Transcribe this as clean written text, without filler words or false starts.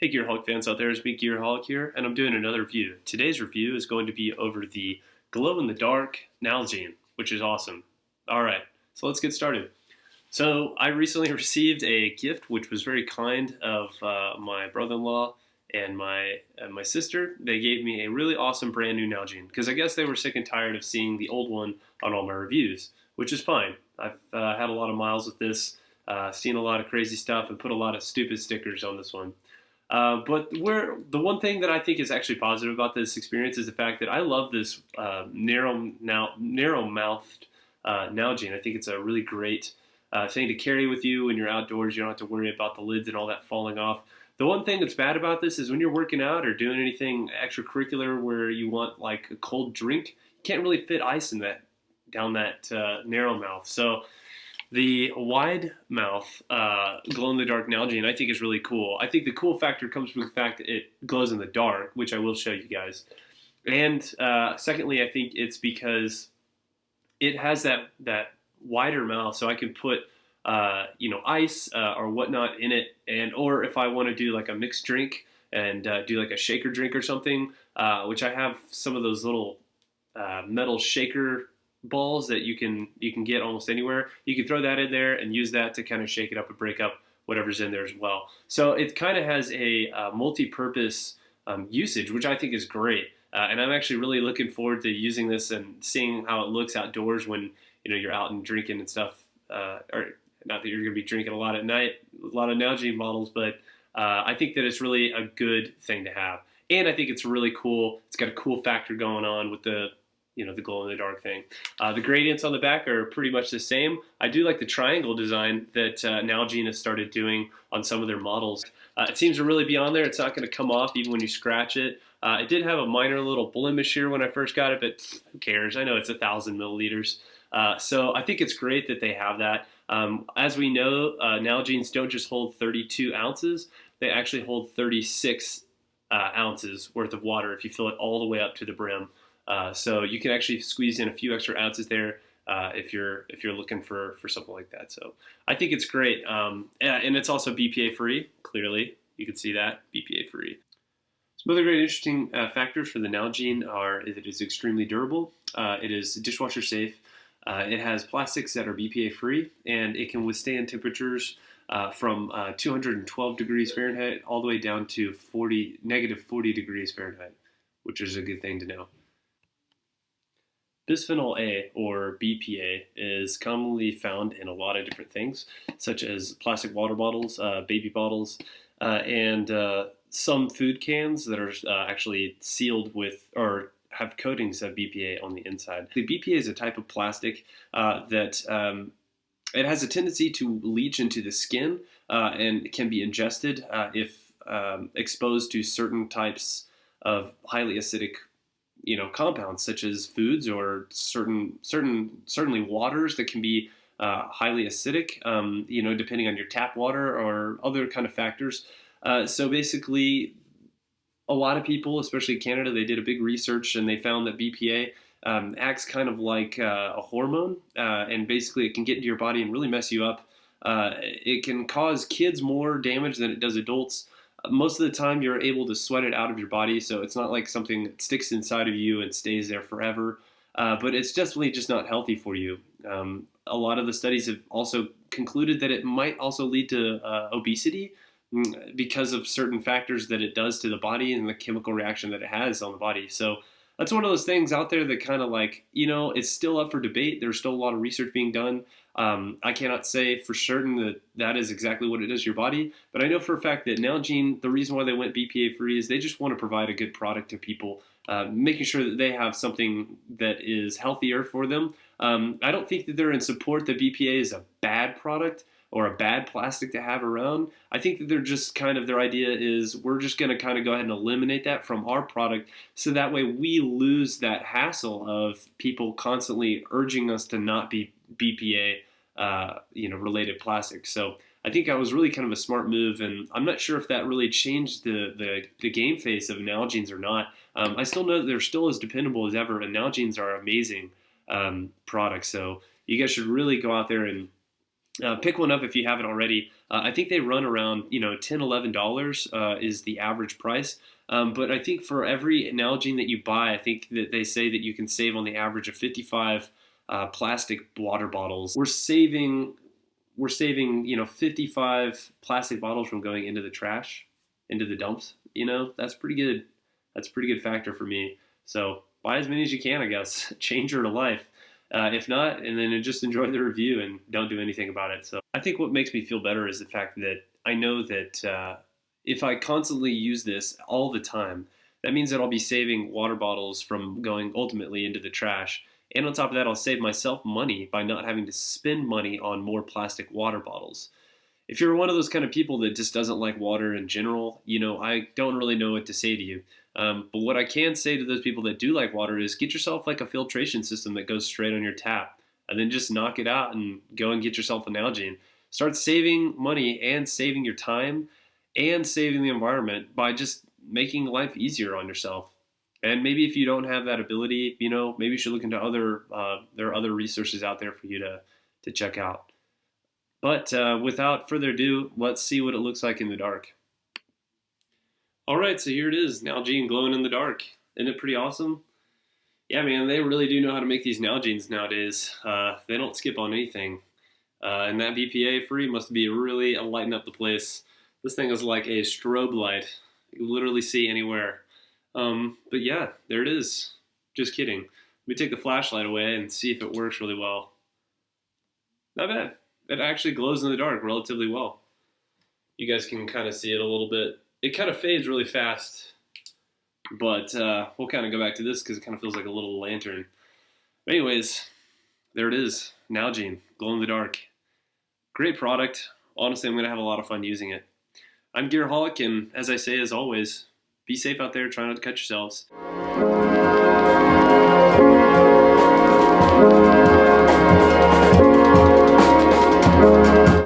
Hey Gearholic fans out there, it's me Gearholic here, and I'm doing another review. Today's review is going to be over the glow-in-the-dark Nalgene, which is awesome. Alright, so let's get started. So I recently received a gift which was very kind of my brother-in-law and my sister. They gave me a really awesome brand new Nalgene, because I guess they were sick and tired of seeing the old one on all my reviews, which is fine. I've had a lot of miles with this, seen a lot of crazy stuff, and put a lot of stupid stickers on this one. But the one thing that I think is actually positive about this experience is the fact that I love this narrow-mouthed Nalgene. I think it's a really great thing to carry with you when you're outdoors. You don't have to worry about the lids and all that falling off. The one thing that's bad about this is when you're working out or doing anything extracurricular where you want like a cold drink, you can't really fit ice in that down that narrow mouth. So the wide mouth glow-in-the-dark Nalgene I think is really cool. I think the cool factor comes from the fact that it glows in the dark, which I will show you guys. And secondly, I think it's because it has that wider mouth, so I can put ice or whatnot in it, or if I want to do like a mixed drink and do like a shaker drink or something, which I have some of those little metal shaker balls that you can get almost anywhere. You can throw that in there and use that to kind of shake it up and break up whatever's in there as well. So it kind of has a multi-purpose usage, which I think is great. And I'm actually really looking forward to using this and seeing how it looks outdoors when you're out and drinking and stuff. Or not that you're going to be drinking a lot at night, a lot of Nalgene bottles, but I think that it's really a good thing to have. And I think it's really cool. It's got a cool factor going on with the glow-in-the-dark thing. The gradients on the back are pretty much the same. I do like the triangle design that Nalgene has started doing on some of their models. It seems to really be on there. It's not going to come off even when you scratch it. It did have a minor little blemish here when I first got it, but who cares? I know it's 1,000 milliliters. So I think it's great that they have that. As we know, Nalgenes don't just hold 32 ounces. They actually hold 36 ounces worth of water if you fill it all the way up to the brim. So you can actually squeeze in a few extra ounces there if you're looking for something like that. So I think it's great, and it's also BPA free. Clearly, you can see that BPA free. Some other great interesting factors for the Nalgene are that it is extremely durable. It is dishwasher safe. It has plastics that are BPA free, and it can withstand temperatures from 212 degrees Fahrenheit all the way down to negative 40 degrees Fahrenheit, which is a good thing to know. Bisphenol A, or BPA, is commonly found in a lot of different things, such as plastic water bottles, baby bottles, and some food cans that are actually sealed with or have coatings of BPA on the inside. The BPA is a type of plastic that it has a tendency to leach into the skin and can be ingested if exposed to certain types of highly acidic compounds, such as foods or certainly waters that can be highly acidic, depending on your tap water or other kind of factors. So basically, a lot of people, especially Canada, they did a big research and they found that BPA acts kind of like a hormone, and basically it can get into your body and really mess you up. It can cause kids more damage than it does adults. Most of the time you're able to sweat it out of your body, so it's not like something that sticks inside of you and stays there forever, but it's definitely just not healthy for you. A lot of the studies have also concluded that it might also lead to obesity because of certain factors that it does to the body and the chemical reaction that it has on the body. So that's one of those things out there that kind of it's still up for debate. There's still a lot of research being done. I cannot say for certain that that is exactly what it does to your body, but I know for a fact that Nalgene, the reason why they went BPA free is they just want to provide a good product to people, making sure that they have something that is healthier for them. I don't think that they're in support that BPA is a bad product or a bad plastic to have around. I think that they're just their idea is we're just going to kind of go ahead and eliminate that from our product, so that way we lose that hassle of people constantly urging us to not be BPA related plastic. So I think that was really kind of a smart move, and I'm not sure if that really changed the game face of Nalgenes or not. I still know that they're still as dependable as ever, and Nalgenes are amazing products. So you guys should really go out there and Pick one up if you haven't already. I think they run around, $10, $11 is the average price. But I think for every Nalgene that you buy, I think that they say that you can save on the average of 55 plastic water bottles. We're saving 55 plastic bottles from going into the trash, into the dumps. That's pretty good. That's a pretty good factor for me. So buy as many as you can, I guess. Change your life. If not, and then just enjoy the review and don't do anything about it. So I think what makes me feel better is the fact that I know that if I constantly use this all the time, that means that I'll be saving water bottles from going ultimately into the trash. And on top of that, I'll save myself money by not having to spend money on more plastic water bottles. If you're one of those kind of people that just doesn't like water in general, I don't really know what to say to you. But what I can say to those people that do like water is get yourself like a filtration system that goes straight on your tap, and then just knock it out and go and get yourself an Nalgene. Start saving money and saving your time and saving the environment by just making life easier on yourself. And maybe if you don't have that ability, maybe you should look into there are other resources out there for you to check out. But without further ado, let's see what it looks like in the dark. All right, so here it is, Nalgene glowing in the dark. Isn't it pretty awesome? Yeah, man, they really do know how to make these Nalgenes nowadays. They don't skip on anything. And that BPA free must be really lighting up the place. This thing is like a strobe light. You can literally see anywhere. But yeah, there it is. Just kidding. Let me take the flashlight away and see if it works really well. Not bad. It actually glows in the dark relatively well. You guys can kind of see it a little bit. It kind of fades really fast, but we'll kind of go back to this because it kind of feels like a little lantern. But anyways, there it is, Nalgene, glow in the dark. Great product. Honestly, I'm going to have a lot of fun using it. I'm Gearholic, and as I say, as always, be safe out there, try not to cut yourselves.